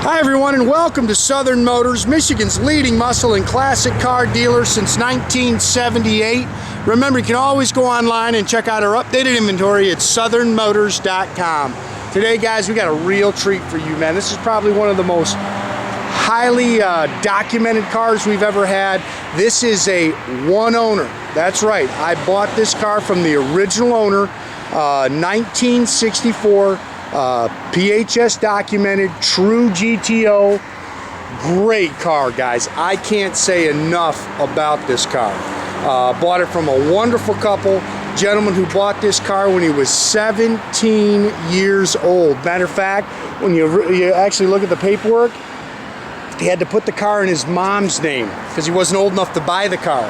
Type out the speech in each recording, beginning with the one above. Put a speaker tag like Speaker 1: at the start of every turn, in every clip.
Speaker 1: Hi everyone, and welcome to Southern Motors, Michigan's leading muscle and classic car dealer since 1978. Remember, you can always go online and check out our updated inventory at southernmotors.com. Today, guys, we got a real treat for you, man. This is probably one of the most highly documented cars we've ever had. This is a one owner. That's right. I bought this car from the original owner, 1964. PHS documented, true GTO. Great car, guys. I can't say enough about this car. Bought it from a wonderful couple, gentleman who bought this car when he was 17 years old. Matter of fact, when you actually look at the paperwork, he had to put the car in his mom's name because he wasn't old enough to buy the car.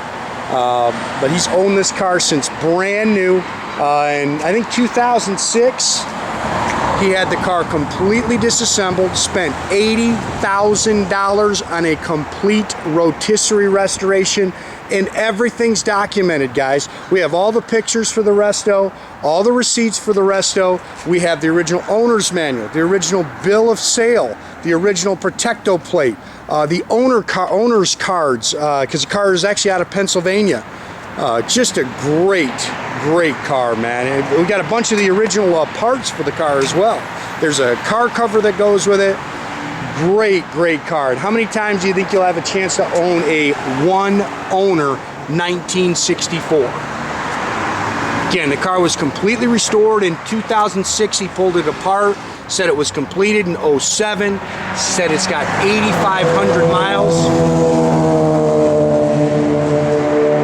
Speaker 1: But he's owned this car since brand new. And I think 2006, he had the car completely disassembled, spent $80,000 on a complete rotisserie restoration, and everything's documented, guys. We have all the pictures for the resto, all the receipts for the resto. We have the original owner's manual, the original bill of sale, the original Protecto plate, the owner's cards, because the car is actually out of Pennsylvania. Just a great car, man. And we got a bunch of the original parts for the car as well. There's a car cover that goes with it. Great car. And how many times do you think you'll have a chance to own a one owner 1964? Again, the car was completely restored in 2006. He pulled it apart, said it was completed in 07, said it's got 8,500 miles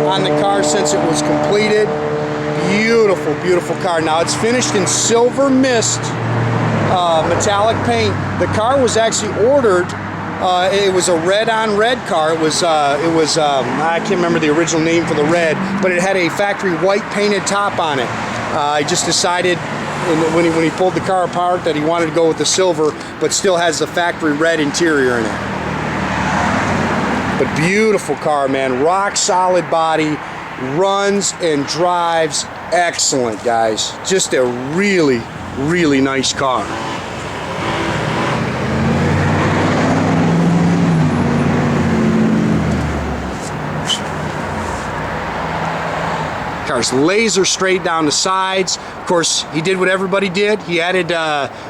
Speaker 1: on the car since it was completed. Beautiful car. Now it's finished in silver mist metallic paint. The car was actually ordered. It was a red on red car. It was I can't remember the original name for the red, but it had a factory white painted top on it. I just decided when he pulled the car apart that he wanted to go with the silver, but still has the factory red interior in it. But beautiful car, man. Rock solid body, runs and drives excellent, guys. Just a really nice car. Car's laser straight down the sides. Of course, he did what everybody did. He added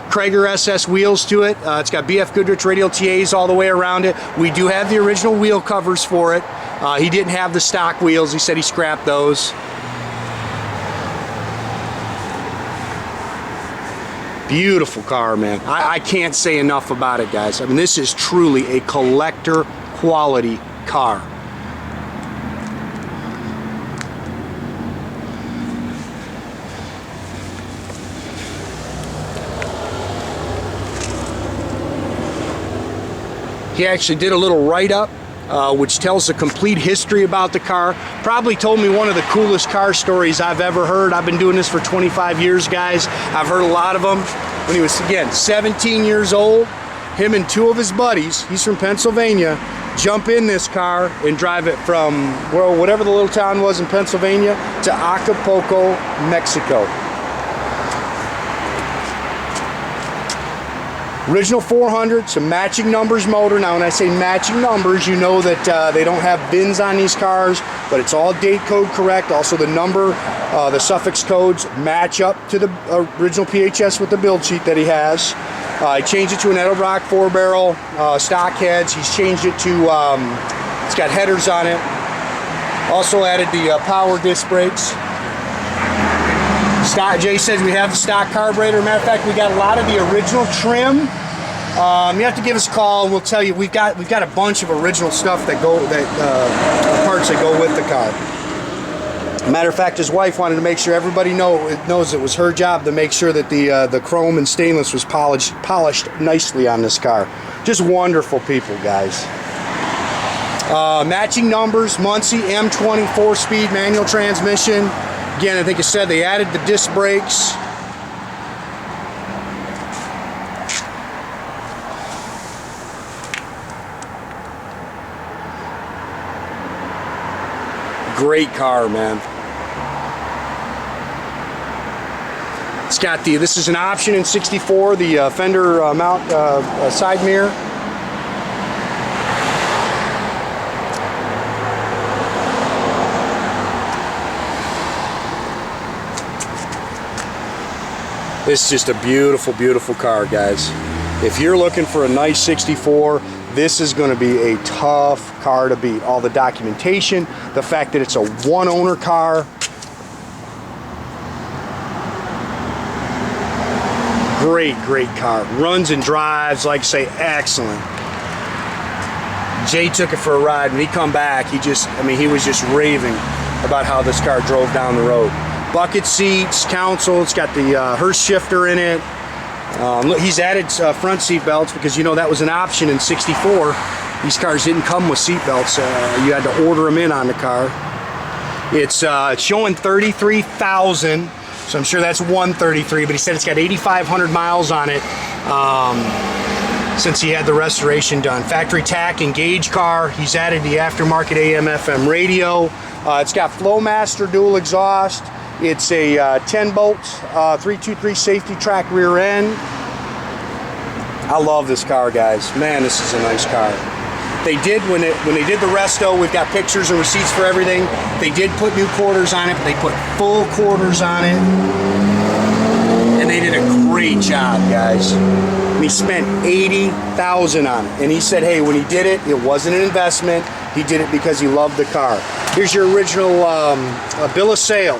Speaker 1: Krager SS wheels to it. It's got BF Goodrich radial TAs all the way around it. We do have the original wheel covers for it. He didn't have the stock wheels. He said he scrapped those. Beautiful car, man. I can't say enough about it, guys. I mean, this is truly a collector quality car. He actually did a little write-up which tells the complete history about the car. Probably told me one of the coolest car stories I've ever heard. I've been doing this for 25 years, guys. I've heard a lot of them. When he was, again, 17 years old, him and two of his buddies, he's from Pennsylvania, jump in this car and drive it from whatever the little town was in Pennsylvania to Acapulco, Mexico. Original 400, some matching numbers motor. Now when I say matching numbers, you know that they don't have bins on these cars, but it's all date code correct. Also the number, the suffix codes match up to the original PHS with the build sheet that he has. I changed it to an Edelbrock 4-barrel, stock heads. He's changed it to, it's got headers on it. Also added the power disc brakes. Jay says we have the stock carburetor. Matter of fact, we got a lot of the original trim. You have to give us a call and we'll tell you. We've got a bunch of original stuff that parts that go with the car. Matter of fact, his wife wanted to make sure everybody knows it was her job to make sure that the chrome and stainless was polished nicely on this car. Just wonderful people, guys. Matching numbers, Muncie M20 4-speed manual transmission. Again, I think I said they added the disc brakes. Great car, man. It's got this is an option in 64, the fender mount side mirror. This is just a beautiful, beautiful car, guys. If you're looking for a nice 64, this is going to be a tough car to beat. All the documentation, the fact that it's a one-owner car. Great, great car. Runs and drives, like I say, excellent. Jay took it for a ride. When he come back, he was just raving about how this car drove down the road. Bucket seats, console, it's got the Hearst shifter in it. Look, he's added front seat belts because, you know, that was an option in 64. These cars didn't come with seat belts. You had to order them in on the car. It's showing 33,000, so I'm sure that's 133, but he said it's got 8,500 miles on it since he had the restoration done. Factory tack and gauge car. He's added the aftermarket AM/FM radio. It's got Flowmaster dual exhaust. It's a 10-bolt 323 safety track rear end. I love this car, guys. Man, this is a nice car. They did, when they did the resto, we've got pictures and receipts for everything. They did put new quarters on it, but they put full quarters on it. And they did a great job, guys. And he spent $80,000 on it. And he said, hey, when he did it, it wasn't an investment. He did it because he loved the car. Here's your original bill of sale.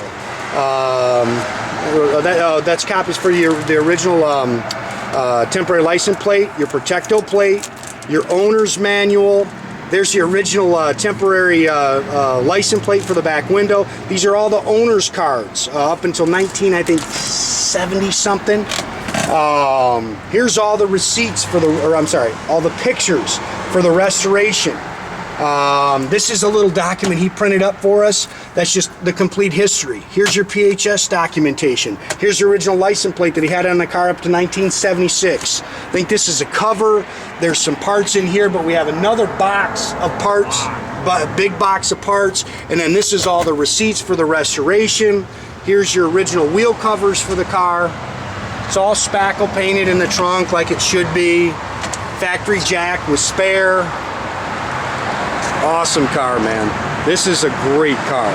Speaker 1: That's copies for the original temporary license plate, your Protecto plate, your owner's manual. There's the original temporary license plate for the back window. These are all the owner's cards up until 70 something. Here's all the receipts for all the pictures for the restoration. This is a little document he printed up for us. That's just the complete history. Here's your PHS documentation. Here's the original license plate that he had on the car up to 1976. I think this is a cover. There's some parts in here, but we have another box of parts, a big box of parts, and then this is all the receipts for the restoration. Here's your original wheel covers for the car. It's all spackle painted in the trunk like it should be. Factory jack with spare. Awesome car, man. This is a great car.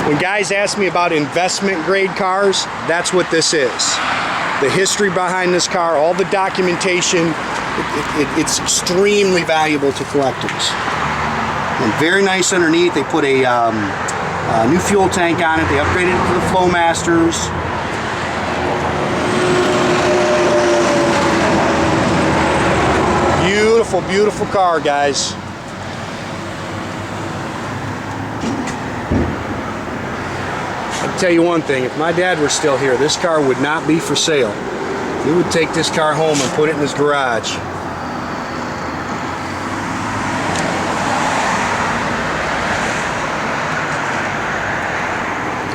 Speaker 1: When guys ask me about investment grade cars, that's what this is. The history behind this car, all the documentation, it's extremely valuable to collectors. And very nice underneath. They put a new fuel tank on it. They upgraded it to the Flowmasters. Beautiful, beautiful car, guys. I'll tell you one thing, if my dad were still here, this car would not be for sale. He would take this car home and put it in his garage.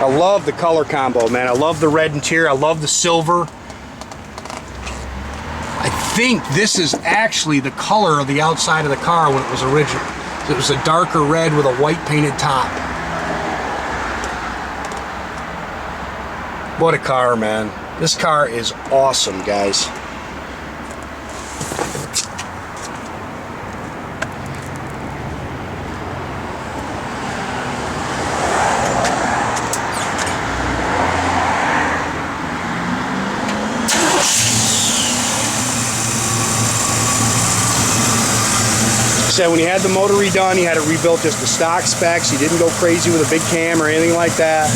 Speaker 1: I love the color combo, man. I love the red interior. I love the silver. I think this is actually the color of the outside of the car when it was original. It was a darker red with a white painted top. What a car, man. This car is awesome, guys. Said when he had the motor redone, he had it rebuilt just to stock specs. He didn't go crazy with a big cam or anything like that.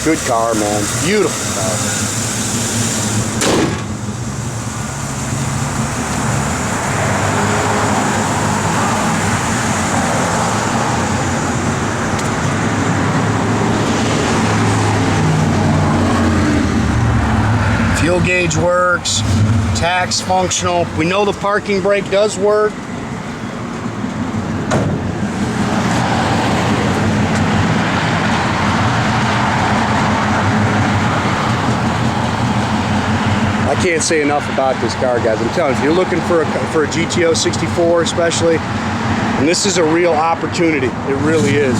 Speaker 1: Good car, man. Beautiful car. Fuel gauge works. Tax functional. We know the parking brake does work. I can't say enough about this car, guys. I'm telling you, if you're looking for a GTO 64 especially, and this is a real opportunity. It really is.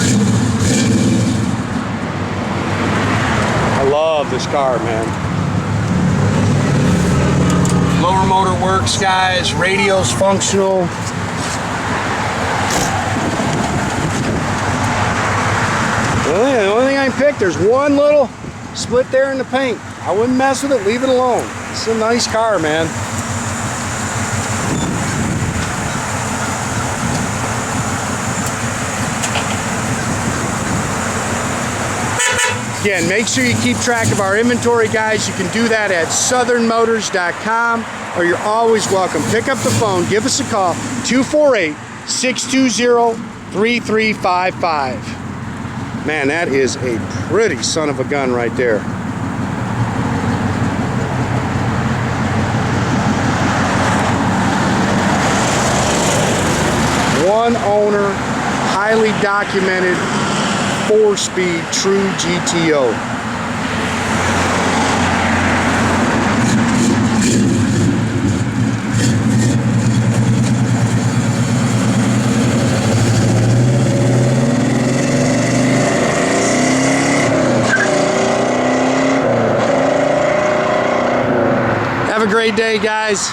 Speaker 1: I love this car, man. Lower motor works, guys. Radio's functional. The only thing I can pick, there's one little split there in the paint. I wouldn't mess with it, leave it alone. It's a nice car, man. Again, make sure you keep track of our inventory, guys. You can do that at southernmotors.com, or you're always welcome. Pick up the phone, give us a call, 248-620-3355. Man, that is a pretty son of a gun right there. One owner, highly documented, 4-speed true GTO. Have a great day, guys.